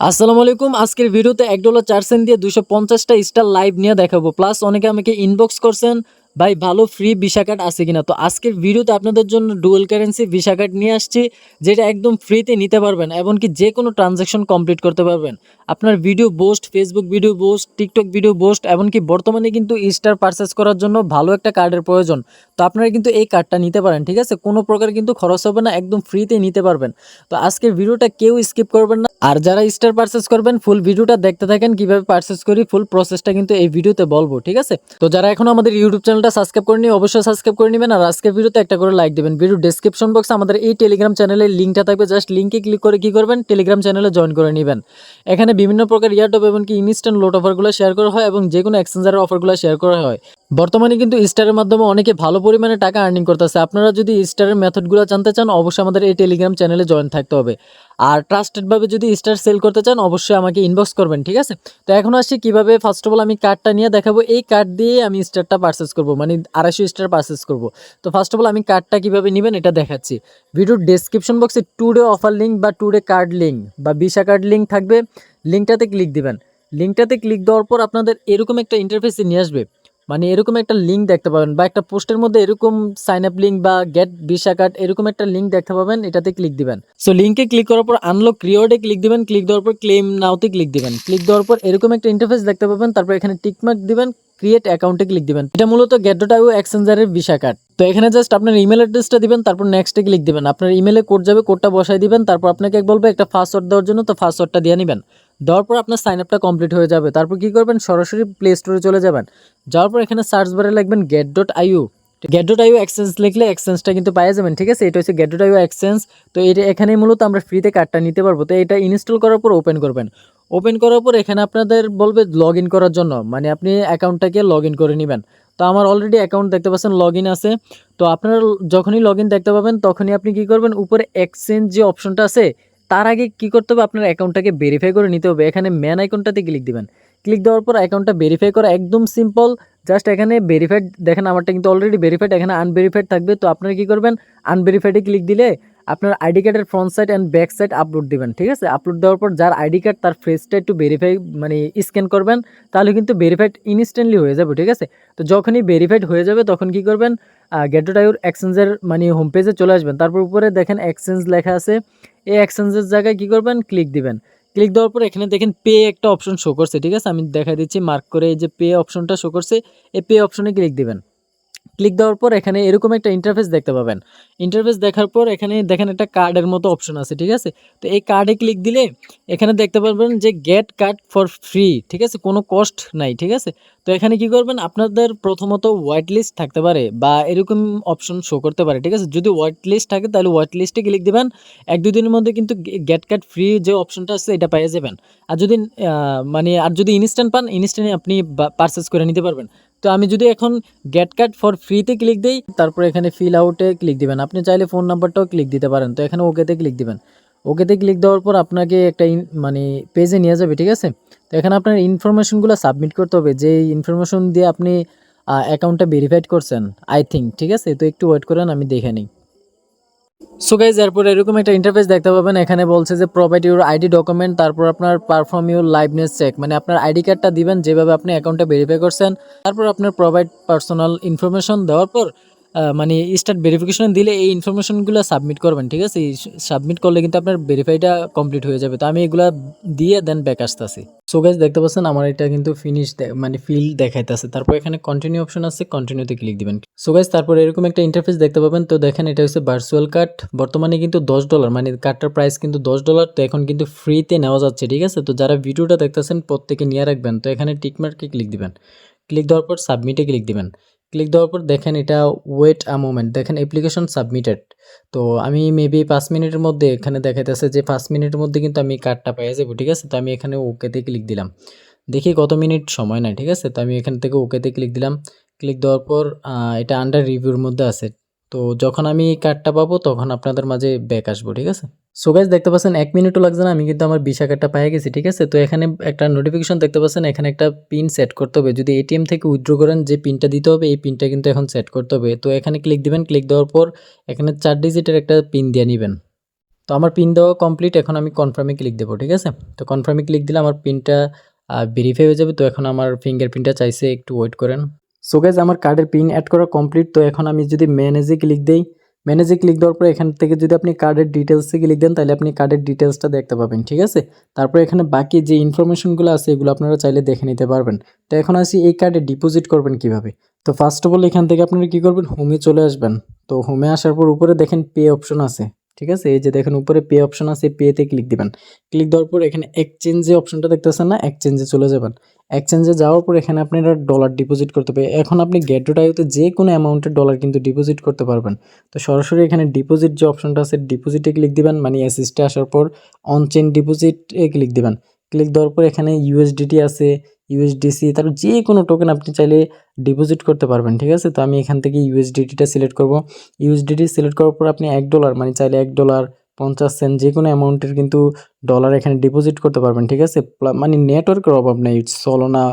আসসালামু আলাইকুম। আজকের ভিডিওতে $1 4 সেন্ট দিয়ে 250টা স্টার লাইভ নিয়ে দেখাবো। প্লাস অনেকে আমাকে ইনবক্স করছেন, ভাই ভালো ফ্রি ভিসা কার্ড আছে কিনা? তো আজকের ভিডিওতে আপনাদের জন্য ডুয়াল কারেন্সি ভিসা কার্ড নিয়ে আসছি, যেটা একদম ফ্রিতে নিতে পারবেন। এমনকি যে কোনো ট্রানজ্যাকশন কমপ্লিট করতে পারবেন। আপনার video post, Facebook video post, TikTok video post, এমনকি বর্তমানে কিন্তু স্টার পারচেস করার জন্য ভালো একটা কার্ডের প্রয়োজন। তো আপনারা কিন্তু এই কার্ডটা নিতে পারেন, ঠিক আছে? কোনো প্রকার কিন্তু খরচ হবে না, একদম ফ্রিতে নিতে পারবেন। তো আজকের ভিডিওটা কেউ স্কিপ করবেন না। আর যারা স্টার পারচেস করবেন ফুল ভিডিওটা দেখতে থাকেন, কিভাবে পারচেস করি ফুল প্রসেসটা কিন্তু এই ভিডিওতে বলবো, ঠিক আছে? তো যারা এখনো আমাদের ইউটিউব চ্যানেলটা সাবস্ক্রাইব করেনি অবশ্যই সাবস্ক্রাইব করে নেবেন। আর আজকের ভিডিওতে একটা করে লাইক দিবেন। ভিডিও ডেসক্রিপশন বক্সে আমাদের এই টেলিগ্রাম চ্যানেলের লিঙ্কটা থাকবে, জাস্ট লিঙ্কে ক্লিক করে কি করবেন, টেলিগ্রাম চ্যানেলে জয়েন করে নেবেন। এখানে বিভিন্ন প্রকার ইয়ারডপ এমনকি ইনস্ট্যান্ট লোড অফারগুলো শেয়ার করা হয় এবং যে কোনো এক্সচেঞ্জারের অফারগুলো শেয়ার করা হয়। বর্তমানে কিন্তু স্টারের মাধ্যমে অনেকে ভালো পরিমাণে টাকা আর্নিং করতেছে। আপনারা যদি স্টারের মেথডগুলো জানতে চান অবশ্যই আমাদের এই টেলিগ্রাম চ্যানেলে জয়েন থাকতে হবে। আর ট্রাস্টেডভাবে যদি স্টার সেল করতে চান অবশ্যই আমাকে ইনবক্স করবেন, ঠিক আছে? তো এখন আসছি কিভাবে। ফার্স্ট অফ অল আমি কার্ডটা নিয়ে দেখাবো। এই কার্ড দিয়ে আমি স্টারটা পারচেস করব, মানে 250 স্টার পারচেস করব। তো ফার্স্ট অফ অল আমি কার্ডটা কিভাবে নেবেন এটা দেখাচ্ছি। ভিডিওর ডেসক্রিপশন বক্সে টুডে অফার লিঙ্ক বা টুডে কার্ড লিঙ্ক বা ভিসা কার্ড লিঙ্ক থাকবে, লিঙ্কটাতে ক্লিক দিবেন। লিঙ্কটাতে ক্লিক দেওয়ার পর আপনাদের এরকম একটা ইন্টারফেসে নিয়ে আসবে, মানে এরকম একটা লিঙ্ক দেখতে পাবেন বা একটা পোস্টের মধ্যে এরকম সাইন আপ লিঙ্ক বা গেট ভিসা কার্ড এরকম একটা লিঙ্ক দেখতে পাবেন, এটাতে ক্লিক দিবেন। সো লিঙ্কে ক্লিক করার পর আনলক রিওয়ার্ডে ক্লিক দিবেন। ক্লিক দেওয়ার পর ক্লেম নাওতে ক্লিক দিবেন। ক্লিক দেওয়ার পর এরকম একটা ইন্টারফেস দেখতে পাবেন। তারপর এখানে টিকমার্ক দিবেন, ক্রিয়েট অ্যাকাউন্টে ক্লিক দিবেন। এটা মূলত গেট.আইও এক্সচেঞ্জারের ভিসা কার্ড। তো এখানে জাস্ট আপনার ইমেল অ্যাড্রেসটা দিবেন, তারপর নেক্সটে ক্লিক দিবেন। আপনার ইমেলে কোড যাবে, কোডটা বসাই দিবেন। তারপর আপনাকে বলবে একটা পাসওয়ার্ড দেওয়ার জন্য, তো পাসওয়ার্ডটা দিয়ে নেবেন। দেওয়ার পর আপনার সাইন আপটা কমপ্লিট হয়ে যাবে। তারপর কি করবেন, সরাসরি প্লে স্টোরে চলে যাবেন। যাওয়ার পর এখানে সার্চ বারে লিখবেন গেট.আইও। গেট.আইও এক্সচেঞ্জ লিখলে এক্সচেঞ্জটা কিন্তু পাওয়া যাবেন, ঠিক আছে? এটা হচ্ছে গেট.আইও এক্সচেঞ্জ। তো এটা এখানে মূলত আমরা ফ্রিতে কার্ডটা নিতে পারবো। তো এটা ইনস্টল করার পর ওপেন করবেন। ওপেন করার পর এখানে আপনাদের বলবে লগ ইন করার জন্য, মানে আপনি অ্যাকাউন্টটাকে লগ ইন করে নেবেন। তো আমার অলরেডি অ্যাকাউন্ট দেখতে পাচ্ছেন লগ ইন আছে। তো আপনারা যখনই লগ ইন দেখতে পাবেন তখনই আপনি কি করবেন, উপরে এক্সচেঞ্জ যে অপশনটা আছে তার আগে কি করতে হবে, আপনার অ্যাকাউন্টটাকে ভেরিফাই করে নিতে হবে। এখানে ম্যান আইকনটাতে ক্লিক দিবেন। ক্লিক দেওয়ার পর অ্যাকাউন্টটা ভেরিফাই করা একদম সিম্পল। জাস্ট এখানে ভেরিফাইড দেখেন, আমারটা কিন্তু অলরেডি ভেরিফাইড। এখানে আনভেরিফাইড থাকবে, তো আপনারা কি করবেন, আনভেরিফাইডে ক্লিক দিলে আপনার আইডি কার্ডের front side and back side upload দিবেন, ঠিক আছে? আপলোড দেওয়ার পর যার আইডি কার্ড তার ফেসটা একটু ভেরিফাই মানে স্ক্যান করবেন, তাহলে কিন্তু ভেরিফাইড ইনস্ট্যান্টলি হয়ে যাবে, ঠিক আছে? তো যখনই ভেরিফাইড হয়ে যাবে তখন কি করবেন, গেট.আইওর এক্সচেঞ্জের মানে হোম পেজে চলে আসবেন। তারপর উপরে দেখেন এক্সচেঞ্জ লেখা আছে, এই এক্সচেঞ্জের জায়গায় কি করবেন, ক্লিক দিবেন। ক্লিক দেওয়ার পর এখানে দেখেন পে একটা অপশন শো করছে, ঠিক আছে? আমি দেখা দিচ্ছি মার্ক করে, এই যে পে অপশনটা শো করছে, এই পে অপশনে ক্লিক দিবেন। ক্লিক দেওয়ার পর এখানে এরকম একটা ইন্টারফেস দেখতে পাবেন। ইন্টারফেস দেখার পর এখানে দেখেন একটা কার্ডের মতো অপশন আছে, ঠিক আছে? তো এই কার্ডে ক্লিক দিলে এখানে দেখতে পারবেন যে গেট কার্ড ফর ফ্রি, ঠিক আছে? কোনো কস্ট নাই, ঠিক আছে? তো এখানে কি করবেন, আপনাদের প্রথমত হোয়াইট লিস্ট থাকতে পারে বা এরকম অপশন শো করতে পারে, ঠিক আছে? যদি হোয়াইট লিস্ট থাকে তাহলে হোয়াইট লিস্টে ক্লিক দিবেন। 1-2 দিনের মধ্যে কিন্তু গেট কার্ড ফ্রি যে অপশনটা আছে এটা পেয়ে যাবেন। আর যদি আর যদি ইনস্ট্যান্ট পান, ইনস্ট্যান্টে আপনি পারচেস করে নিতে পারবেন। তো আমি যদি এখন গেট কার্ড ফর ফ্রিতে ক্লিক দিই, তারপর এখানে ফিল আউটে ক্লিক দিবেন। আপনি চাইলে ফোন নাম্বারটাও ক্লিক দিতে পারেন। তো এখানে ওকেতে ক্লিক দিবেন। ওকেতে ক্লিক দেওয়ার পর আপনাকে একটা মানে পেজে নিয়ে যাবে, ঠিক আছে? তো এখানে আপনার ইনফরমেশনগুলো সাবমিট করতে হবে, যে ইনফরমেশন দিয়ে আপনি অ্যাকাউন্টটা ভেরিফাইড করছেন আই থিঙ্ক, ঠিক আছে? তো একটু ওয়েট করেন, আমি দেখে নিই। সো গাইজ এরপর এরকম একটা ইন্টারফেস দেখতে পাবেন। এখানে বলছে যে প্রোভাইড ইউর আইডি ডকুমেন্ট, তারপর আপনার পারফর্ম ইউর লাইভনেস চেক, মানে আপনার আইডি কার্ডটা দিবেন যেভাবে আপনি অ্যাকাউন্টটা ভেরিফাই করছেন। তারপর আপনার প্রোভাইড পার্সোনাল ইনফরমেশন দেওয়ার পর মানে স্টার্ট ভেরিফিকেশন দিলে এই ইনফরমেশনগুলো সাবমিট করবেন, ঠিক আছে? সাবমিট করলে কিন্তু আপনার ভেরিফাইটা কমপ্লিট হয়ে যাবে। তো আমি এগুলা দিয়ে দেন ব্যাক আসতেছি। সো গাইজ দেখতে পাচ্ছেন আমার এটা কিন্তু ফিনিশ মানে ফিল দেখাইতেছে। তারপর এখানে কন্টিনিউ অপশন আছে, কন্টিনিউতে ক্লিক দিবেন। সো গাইজ তারপর এরকম একটা ইন্টারফেস দেখতে পাবেন। তো দেখেন এটা হচ্ছে ভার্চুয়াল কার্ড। বর্তমানে কিন্তু $10, মানে কার্ডটার প্রাইস কিন্তু $10। তো এখন কিন্তু ফ্রিতে নেওয়া যাচ্ছে, ঠিক আছে? তো যারা ভিডিওটা দেখতেছেন প্রত্যেকে নিয়ে রাখবেন। তো এখানে টিকমার্কে ক্লিক দিবেন। ক্লিক দেওয়ার পর সাবমিটে ক্লিক দিবেন। ক্লিক দেওয়ার পর দেখেন এটা ওয়েট আ মোমেন্ট, দেখেন অ্যাপ্লিকেশন সাবমিটেড। তো আমি মেবি 5 মিনিটের মধ্যে এখানে দেখাইতেছে যে 5 মিনিটের মধ্যে কিন্তু আমি কার্ডটা পেয়ে যাবো, ঠিক আছে? তো আমি এখানে ওকেতে ক্লিক দিলাম। দেখি কত মিনিট সময় নেয়, ঠিক আছে? তো আমি এখান থেকে ওকেতে ক্লিক দিলাম। ক্লিক দেওয়ার পর এটা আন্ডার রিভিউর মধ্যে আছে। তো যখন আমি কার্ডটা পাবো তখন আপনাদের মাঝে ব্যাক আসবো, ঠিক আছে? সো গাইস দেখতে পাচ্ছেন 1 মিনিটও লাগছে না, আমি কিন্তু আমার ভিসা কার্ডটা পেয়ে গেছি, ঠিক আছে? তো এখানে একটা নোটিফিকেশন দেখতে পাচ্ছেন, এখানে একটা পিন সেট করতে হবে। যদি এটিএম থেকে উইথড্র করেন যে পিনটা দিতে হবে, এই পিনটা কিন্তু এখন সেট করতে হবে। তো এখানে ক্লিক দিবেন। ক্লিক দেওয়ার পর এখানে 4 ডিজিটের একটা পিন দিয়ে নেবেন। তো আমার পিন দেওয়া কমপ্লিট, এখন আমি কনফার্মে ক্লিক দেবো, ঠিক আছে। তো কনফার্মে ক্লিক দিলে আমার পিনটা ভেরিফাই হয়ে যাবে। তো এখন আমার ফিঙ্গারপ্রিন্টটা চাইছে, একটু ওয়েট করেন। সো গাইস, আমার কার্ডের পিন অ্যাড করা কমপ্লিট। তো এখন আমি যদি ম্যানেজে ক্লিক দেই, ম্যানেজে ক্লিক দেওয়ার পর এখান থেকে যদি আপনি কার্ডের ডিটেলসে ক্লিক দেন তাহলে আপনি কার্ডের ডিটেলসটা দেখতে পাবেন, ঠিক আছে। তারপর এখানে বাকি যে ইনফরমেশনগুলো আছে এগুলো আপনারা চাইলে দেখে নিতে পারবেন। তো এখন আসি এই কার্ডে ডিপোজিট করবেন কিভাবে। তো ফার্স্ট অফ অল এখান থেকে আপনারা কী করবেন, হোমে চলে আসবেন। তো হোমে আসার পর উপরে দেখেন পে অপশন আছে, ঠিক আছে। এই যে দেখেন উপরে পে অপশন আছে, পেতে ক্লিক দিবেন। ক্লিক দেওয়ার পর এখানে এক্সচেঞ্জে অপশনটা দেখতেছেন না, এক্সচেঞ্জে চলে যাবেন। এক্সচেঞ্জে যাওয়ার পর এখানে আপনারা ডলার ডিপোজিট করতে পারবেন। এখন আপনি গেট.io-তে যে কোনো অ্যামাউন্টের ডলার কিন্তু ডিপোজিট করতে পারবেন। তো সরাসরি এখানে ডিপোজিট যে অপশনটা আছে ডিপোজিটে ক্লিক দিবেন, মানে অ্যাসিস্টে আসার পর অন চেইন ডিপোজিটে ক্লিক দিবেন। ক্লিক দেওয়ার পর এখানে ইউএসডিটি আছে, ইউএসডিসি, তারপর যে কোনো টোকেন আপনি চাইলে ডিপোজিট করতে পারবেন, ঠিক আছে। তো আমি এখান থেকে ইউএসডিটিটা সিলেক্ট করব। ইউএসডিটি সিলেক্ট করার পর আপনি $1 মানে চাইলে $1, 50 সেন্ট যে কোনো অ্যামাউন্টের কিন্তু ডলার এখানে ডিপোজিট করতে পারবেন, ঠিক আছে। মানে নেটওয়ার্কের অভাব নেই, সলোনা,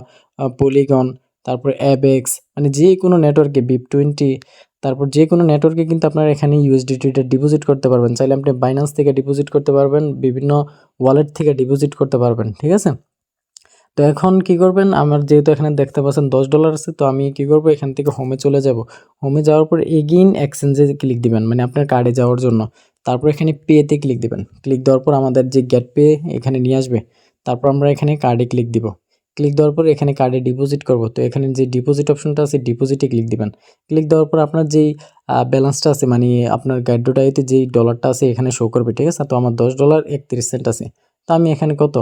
পলিগন, তারপর অ্যাবেক্স, মানে যে কোনো নেটওয়ার্কে, BIP20, তারপর যে কোনো নেটওয়ার্কে কিন্তু আপনারা এখানে ইউএসডিটিটা ডিপোজিট করতে পারবেন। চাইলে আপনি বাইন্যান্স থেকে ডিপোজিট করতে পারবেন, বিভিন্ন ওয়ালেট থেকে ডিপোজিট করতে পারবেন, ঠিক আছে। তো এখন কি করবেন, আমার যেহেতু এখানে দেখতে পাচ্ছেন $10 আছে, তো আমি কি করব, এখান থেকে হোমে চলে যাব। হোমে যাওয়ার পর এগেইন এক্সচেঞ্জে ক্লিক দিবেন, মানে আপনার কার্ডে যাওয়ার জন্য। তারপর এখানে পেতে ক্লিক দিবেন। ক্লিক দেওয়ার পর আমাদের যে গেট পে এখানে নিয়ে আসবে। তারপর আমরা এখানে কার্ডে ক্লিক দিব। ক্লিক দেওয়ার পর এখানে কার্ডে ডিপোজিট করব। তো এখানে যে ডিপোজিট অপশনটা আছে ডিপোজিটে ক্লিক দিবেন। ক্লিক দেওয়ার পর আপনার যেই ব্যালেন্সটা আছে, মানে আপনার গেট.io-তে যেই ডলারটা আছে এখানে শো করবে, ঠিক আছে। তো আমার $10.31 আছে। তো আমি এখানে কত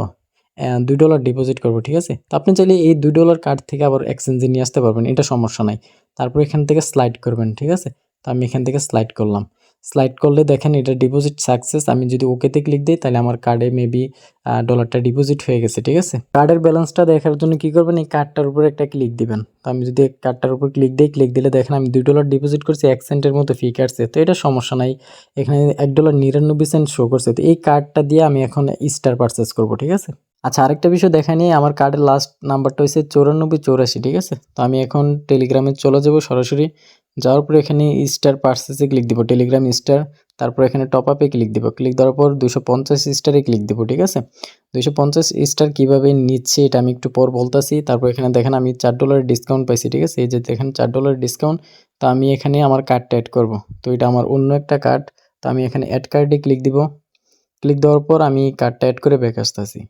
$2 ডিপোজিট করব, ঠিক আছে। তো আপনি চাইলে এই $2 কার্ড থেকে আবার এক্সচেঞ্জে নিয়ে আসতে পারবেন, এটা সমস্যা নাই। তারপর এখান থেকে স্লাইড করবেন, ঠিক আছে। তো আমি এখান থেকে স্লাইড করলাম। স্লাইড করলে দেখেন এটা ডিপোজিট সাকসেস। আমি যদি ওকেতে ক্লিক দিই তাহলে আমার কার্ডে মেবি ডলারটা ডিপোজিট হয়ে গেছে, ঠিক আছে। কার্ডের ব্যালেন্সটা দেখার জন্য কি করবেন, এই কার্ডটার উপর একটা ক্লিক দিবেন। তো আমি যদি কার্ডটার উপর ক্লিক দিই, ক্লিক দিলে দেখেন আমি $2 ডিপোজিট করছি, 1 সেন্টের মতো ফি কাটছে। তো এটা সমস্যা নাই, এখানে $1.99 শো করছে। তো এই কার্ডটা দিয়ে আমি এখন স্টার পারচেস করব, ঠিক আছে। আচ্ছা, আরেকটা বিষয় দেখা নিয়ে, আমার কার্ডের লাস্ট নাম্বারটা হচ্ছে 9484, ঠিক আছে। তো আমি এখন টেলিগ্রামে চলে যাব সরাসরি। যাওয়ার পর এখানে স্টার পারচেসে ক্লিক দিব, টেলিগ্রাম স্টার। তারপর এখানে টপ আপে ক্লিক দিব। ক্লিক দেওয়ার পর 250 স্টারে ক্লিক দিব, ঠিক আছে। 250 স্টার কীভাবে নিচ্ছে এটা আমি একটু পর বলতেছি। তারপর এখানে দেখেন আমি $4 ডিসকাউন্ট পাইছি, ঠিক আছে। এই যে দেখেন $4 ডিসকাউন্ট। তো আমি এখানে আমার কার্ডটা অ্যাড করব। তো এটা আমার অন্য একটা কার্ড। তো আমি এখানে অ্যাড কার্ডে ক্লিক দিব। ক্লিক দেওয়ার পর আমি কার্ডটা অ্যাড করে ব্যাক আসতেছি।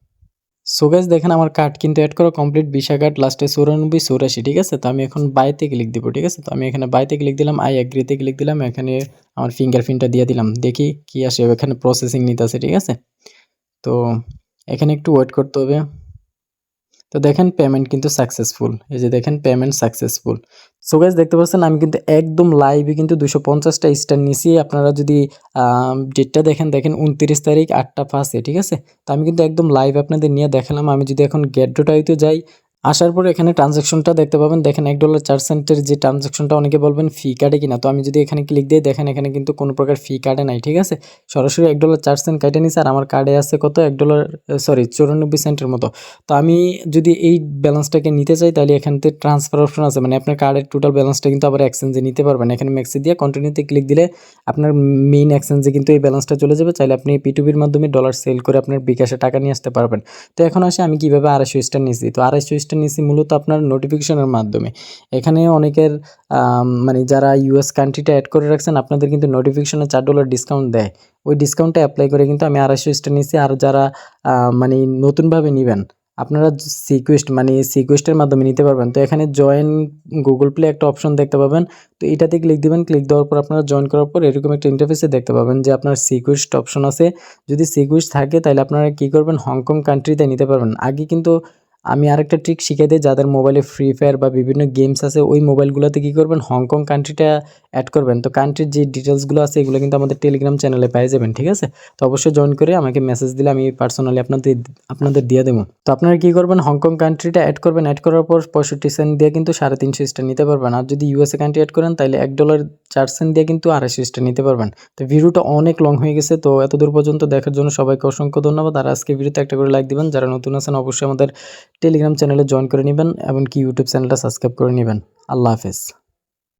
সো গাইস, দেখেন আমার কার্ড কিন্তু অ্যাড করা কমপ্লিট, ভিসা কার্ড লাস্টে 9484, ঠিক আছে। তো আমি এখন বাইতে ক্লিক দিব, ঠিক আছে। তো আমি এখানে বাইতে ক্লিক দিলাম, আই এগ্রিতে ক্লিক দিলাম, এখানে আমার ফিঙ্গারপ্রিন্টটা দিয়ে দিলাম, দেখি কি আসে। এখানে প্রসেসিং নিতেছে, ঠিক আছে। তো এখানে একটু ওয়েট করতে হবে। তো দেখেন পেমেন্ট কিন্তু সাকসেসফুল, এই যে দেখেন পেমেন্ট সাকসেসফুল। সো গাইস, দেখতে পাচ্ছেন আমি কিন্তু একদম লাইভে কিন্তু 250টা স্টার নিছি। আপনারা যদি ডেটটা দেখেন 29 তারিখ 8টা 5-এ, ঠিক আছে। তো আমি কিন্তু একদম লাইভ আপনাদের নিয়ে দেখালাম। আমি যদি এখন গেট.io-তে যাই, আসার পর এখানে ট্রানজ্যাকশনটা দেখতে পাবেন, দেখেন $1.04 যে ট্রানজ্যাকশনটা, অনেকে বলবেন ফি কাটে কিনা। তো আমি যদি এখানে ক্লিক দিই দেখেন এখানে কিন্তু কোনো প্রকার ফি কাটে নাই, ঠিক আছে। সরাসরি $1.04 কাটে নিছে। আর আমার কার্ডে আছে কত, $94 মতো। তো আমি যদি এই ব্যালেন্সটাকে নিতে চাই তাহলে এখান থেকে ট্রান্সফার অপশন আছে, মানে আপনার কার্ডের টোটাল ব্যালেন্সটা কিন্তু আবার এক্সচেঞ্জে নিতে পারবেন। এখানে ম্যাক্সি দিয়ে কন্টিনিউতে ক্লিক দিলে আপনার মেইন এক্সচেঞ্জে কিন্তু এই ব্যালেন্সটা চলে যাবে। চাইলে আপনি P2Pর মাধ্যমে ডলার সেল করে আপনার বিকাশে টাকা নিয়ে আসতে পারবেন। তো এখন আসে আমি কিভাবে 250 স্টার নিয়েছি। তো 250 স্টার নিয়েছি মূলত আপনার নোটিফিকেশনের মাধ্যমে। এখানে অনেকের মানে যারা ইউএস কান্ট্রিটা অ্যাড করে রাখছেন আপনাদের কিন্তু নোটিফিকেশনে $4 ডিসকাউন্ট দেয়। ওই ডিসকাউন্টটা অ্যাপ্লাই করে কিন্তু আমি 250 স্টার নিয়েছি। আর যারা মানে নতুনভাবে নেবেন আপনারা সিকুয়েস্টের মাধ্যমে নিতে পারবেন। তো এখানে জয়েন গুগল প্লে একটা অপশন দেখতে পাবেন। তো এটাতে ক্লিক দিবেন। ক্লিক দেওয়ার পর আপনারা জয়েন করার পর এরকম একটা ইন্টারফেসে দেখতে পাবেন যে আপনার সিকুয়েস্ট অপশন আছে। যদি সিকুয়েস্ট থাকে তাহলে আপনারা কী করবেন, হংকং কান্ট্রিতে নিতে পারবেন। আগে কিন্তু আমি আরেকটা ট্রিক শিখিয়ে দিই, যাদের মোবাইলে ফ্রি ফায়ার বা বিভিন্ন গেমস আছে ওই মোবাইলগুলোতে কী করবেন, হংকং কান্ট্রিটা অ্যাড করবেন। তো কান্ট্রির যে ডিটেলসগুলো আছে এগুলো কিন্তু আমাদের টেলিগ্রাম চ্যানেলে পেয়ে যাবেন, ঠিক আছে। তো অবশ্যই জয়েন করে আমাকে মেসেজ দিলে আমি পার্সোনালি আপনাদের দিয়ে দেবো। তো আপনারা কী করবেন, হংকং কান্ট্রিটা অ্যাড করবেন। অ্যাড করার পর 65 সেন্ট দিয়ে কিন্তু 350 স্টার নিতে পারবেন। আর যদি ইউএসএ কান্ট্রি অ্যাড করেন তাহলে $1.04 দিয়ে কিন্তু 250 স্টার নিতে পারবেন। তো ভিডিওটা অনেক লং হয়ে গেছে, তো এতদূর পর্যন্ত দেখার জন্য সবাইকে অসংখ্য ধন্যবাদ। আর আজকে ভিডিওতে একটা করে লাইক দিবেন, যারা নতুন আছেন অবশ্যই আমাদের টেলিগ্রাম চ্যানেলে জয়েন করে নেবেন, এমনকি ইউটিউব চ্যানেলটা সাবস্ক্রাইব করে নেবেন। আল্লাহ হাফেজ।